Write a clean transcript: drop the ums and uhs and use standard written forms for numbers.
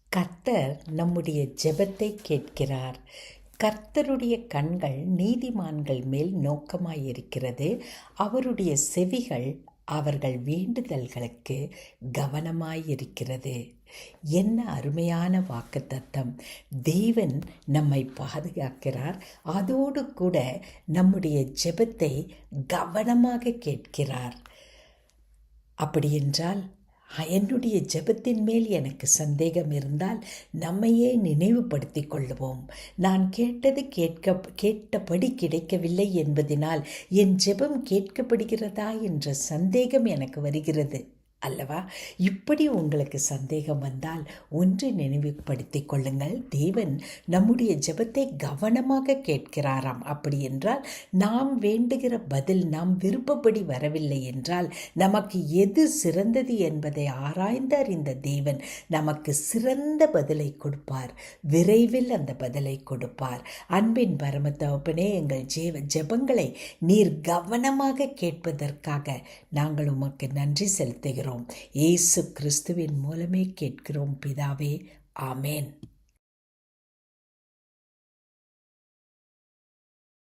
கர்த்தர் நம்முடைய ஜெபத்தை கேட்கிறார். கர்த்தருடைய கண்கள் நீதிமான்கள் மேல் நோக்கமாயிருக்கிறது. அவருடைய செவிகள் அவர்கள் வேண்டுதல்களுக்கு கவனமாயிருக்கிறது. என்ன அருமையான வாக்குத்தத்தம்! தேவன் நம்மை பாதுகாக்கிறார். அதோடு கூட நம்முடைய ஜெபத்தை கவனமாக கேட்கிறார். அப்படியென்றால் என்னுடைய ஜெபத்தின் மேல் எனக்கு சந்தேகம் இருந்தால் நம்மையே நினைவுபடுத்திக் கொள்ளுவோம். நான் கேட்டபடி கிடைக்கவில்லை என்பதினால் என் ஜெபம் கேட்கப்படுகிறதா என்ற சந்தேகம் எனக்கு வருகிறது அல்லவா? இப்படி உங்களுக்கு சந்தேகம் வந்தால் ஒன்று நினைவுபடுத்திக் கொள்ளுங்கள், தேவன் நம்முடைய ஜெபத்தை கவனமாக கேட்கிறாராம். அப்படி என்றால் நாம் வேண்டுகிற பதில் நாம் விருப்பப்படி வரவில்லை என்றால் நமக்கு எது சிறந்தது என்பதை ஆராய்ந்து அறிந்த தேவன் நமக்கு சிறந்த பதிலை கொடுப்பார். விரைவில் அந்த பதிலை கொடுப்பார். அன்பின் பரமதகப்பனே, எங்கள் ஜெபங்களை நீர் கவனமாக கேட்பதற்காக நாங்கள் உமக்கு நன்றி செலுத்துகிறோம். இயேசு கிறிஸ்துவின் மூலமே கேட்கிறோம் பிதாவே. ஆமேன்.